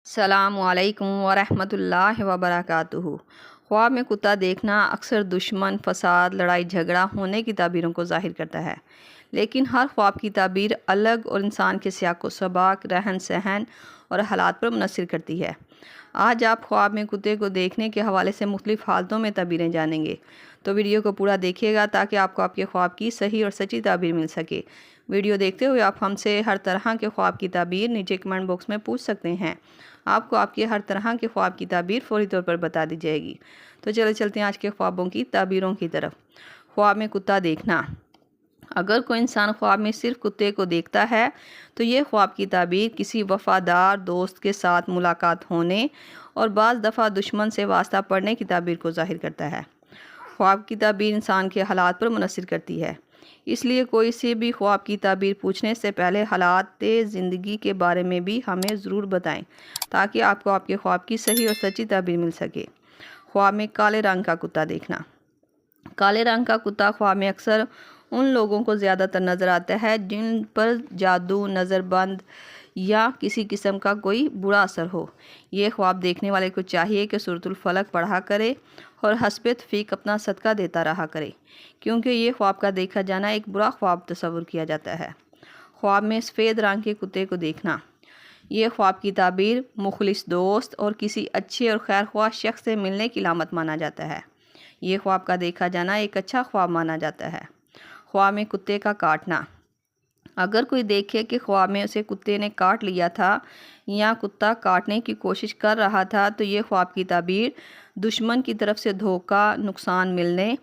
السلام علیکم ورحمۃ اللہ وبرکاتہ۔ خواب میں کتا دیکھنا اکثر دشمن، فساد، لڑائی جھگڑا ہونے کی تعبیروں کو ظاہر کرتا ہے، لیکن ہر خواب کی تعبیر الگ اور انسان کے سیاق و سباق، رہن سہن اور حالات پر منحصر کرتی ہے۔ آج آپ خواب میں کتے کو دیکھنے کے حوالے سے مختلف حالتوں میں تعبیریں جانیں گے، تو ویڈیو کو پورا دیکھیے گا تاکہ آپ کو آپ کے خواب کی صحیح اور سچی تعبیر مل سکے۔ ویڈیو دیکھتے ہوئے آپ ہم سے ہر طرح کے خواب کی تعبیر نیچے کمنٹ باکس میں پوچھ سکتے ہیں۔ آپ کو آپ کے ہر طرح کے خواب کی تعبیر فوری طور پر بتا دی جائے گی۔ تو چلتے ہیں آج کے خوابوں کی تعبیروں کی طرف۔ خواب میں کتا دیکھنا۔ اگر کوئی انسان خواب میں صرف کتے کو دیکھتا ہے تو یہ خواب کی تعبیر کسی وفادار دوست کے ساتھ ملاقات ہونے اور بعض دفعہ دشمن سے واسطہ پڑنے کی تعبیر کو ظاہر کرتا ہے۔ خواب کی تعبیر انسان کے حالات پر منحصر کرتی ہے، اس لیے کوئی سے بھی خواب کی تعبیر پوچھنے سے پہلے حالات زندگی کے بارے میں بھی ہمیں ضرور بتائیں تاکہ آپ کو آپ کے خواب کی صحیح اور سچی تعبیر مل سکے۔ خواب میں کالے رنگ کا کتا دیکھنا۔ کالے رنگ کا کتا خواب میں اکثر ان لوگوں کو زیادہ تر نظر آتا ہے جن پر جادو، نظر بند یا کسی قسم کا کوئی برا اثر ہو۔ یہ خواب دیکھنے والے کو چاہیے کہ سورۃ الفلق پڑھا کرے اور حسب تفیق اپنا صدقہ دیتا رہا کرے، کیونکہ یہ خواب کا دیکھا جانا ایک برا خواب تصور کیا جاتا ہے۔ خواب میں سفید رنگ کے کتے کو دیکھنا۔ یہ خواب کی تعبیر مخلص دوست اور کسی اچھے اور خیر خواہ شخص سے ملنے کی علامت مانا جاتا ہے۔ یہ خواب کا دیکھا جانا ایک اچھا خواب مانا جاتا ہے۔ خواب میں کتے کا کاٹنا۔ اگر کوئی دیکھے کہ خواب میں اسے کتے نے کاٹ لیا تھا یا کتا کاٹنے کی کوشش کر رہا تھا تو یہ خواب کی تعبیر دشمن کی طرف سے دھوکہ، نقصان ملنے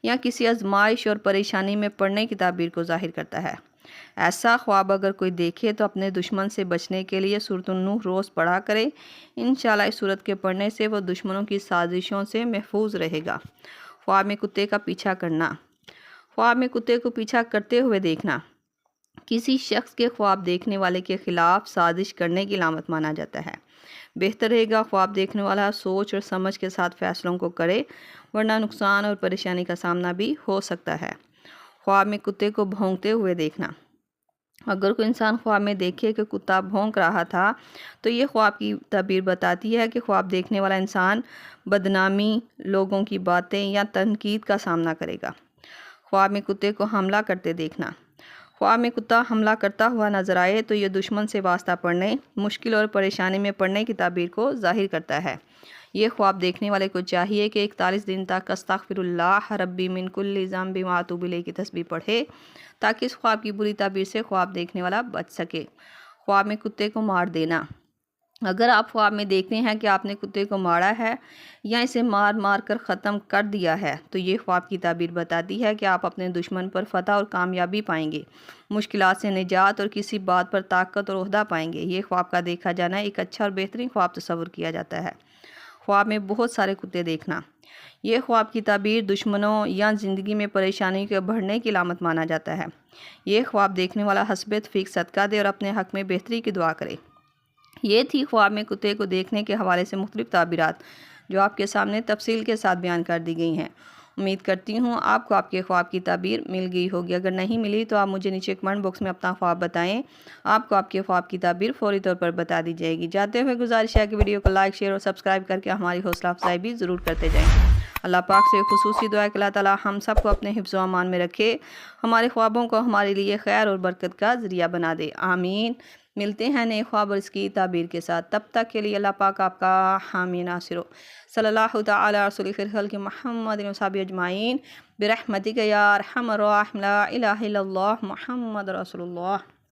یا کسی آزمائش اور پریشانی میں پڑنے کی تعبیر کو ظاہر کرتا ہے۔ ایسا خواب اگر کوئی دیکھے تو اپنے دشمن سے بچنے کے لیے سورۃ النور روز پڑھا کرے۔ انشاءاللہ اس سورت کے پڑھنے سے وہ دشمنوں کی سازشوں سے محفوظ رہے گا۔ خواب میں کتے کا پیچھا کرنا۔ خواب میں کتے کو پیچھا کرتے ہوئے دیکھنا کسی شخص کے خواب دیکھنے والے کے خلاف سازش کرنے کی علامت مانا جاتا ہے۔ بہتر رہے گا خواب دیکھنے والا سوچ اور سمجھ کے ساتھ فیصلوں کو کرے، ورنہ نقصان اور پریشانی کا سامنا بھی ہو سکتا ہے۔ خواب میں کتے کو بھونکتے ہوئے دیکھنا۔ اگر کوئی انسان خواب میں دیکھے کہ کتا بھونک رہا تھا تو یہ خواب کی تعبیر بتاتی ہے کہ خواب دیکھنے والا انسان بدنامی، لوگوں کی باتیں یا تنقید کا سامنا کرے گا۔ خواب میں کتے کو حملہ کرتے دیکھنا۔ خواب میں کتا حملہ کرتا ہوا نظر آئے تو یہ دشمن سے واسطہ پڑنے، مشکل اور پریشانی میں پڑنے کی تعبیر کو ظاہر کرتا ہے۔ یہ خواب دیکھنے والے کو چاہیے کہ 41 دن تک استغفر اللہ ربی من کل ذنب واتوب الیہ کی تسبیح پڑھے تاکہ اس خواب کی بری تعبیر سے خواب دیکھنے والا بچ سکے۔ خواب میں کتے کو مار دینا۔ اگر آپ خواب میں دیکھتے ہیں کہ آپ نے کتے کو مارا ہے یا اسے مار کر ختم کر دیا ہے تو یہ خواب کی تعبیر بتاتی ہے کہ آپ اپنے دشمن پر فتح اور کامیابی پائیں گے، مشکلات سے نجات اور کسی بات پر طاقت اور عہدہ پائیں گے۔ یہ خواب کا دیکھا جانا ایک اچھا اور بہترین خواب تصور کیا جاتا ہے۔ خواب میں بہت سارے کتے دیکھنا۔ یہ خواب کی تعبیر دشمنوں یا زندگی میں پریشانی کے بڑھنے کی علامت مانا جاتا ہے۔ یہ خواب دیکھنے والا حسب تفیق صدقہ دے اور اپنے حق میں بہتری کی دعا کرے۔ یہ تھی خواب میں کتے کو دیکھنے کے حوالے سے مختلف تعبیرات جو آپ کے سامنے تفصیل کے ساتھ بیان کر دی گئی ہیں۔ امید کرتی ہوں آپ کو آپ کے خواب کی تعبیر مل گئی ہوگی۔ اگر نہیں ملی تو آپ مجھے نیچے کمنٹ باکس میں اپنا خواب بتائیں، آپ کو آپ کے خواب کی تعبیر فوری طور پر بتا دی جائے گی۔ جاتے ہوئے گزارش ہے کہ ویڈیو کو لائک، شیئر اور سبسکرائب کر کے ہماری حوصلہ افزائی بھی ضرور کرتے جائیں۔ اللہ پاک سے خصوصی دعا ہے کہ اللہ تعالیٰ ہم سب کو اپنے حفظ و امان میں رکھے، ہمارے خوابوں کو ہمارے لیے خیر اور برکت کا ذریعہ بنا دے، آمین۔ ملتے ہیں نئے خواب اور اس کی تعبیر کے ساتھ، تب تک کے لیے اللہ پاک آپ کا حامی ناصر ہو۔ صلی اللہ تعالی علی رسول خیر خلق محمد و صحابہ اجمعین برحمتک یا ارحم الراحمین، لا الہ الا اللہ محمد رسول اللہ۔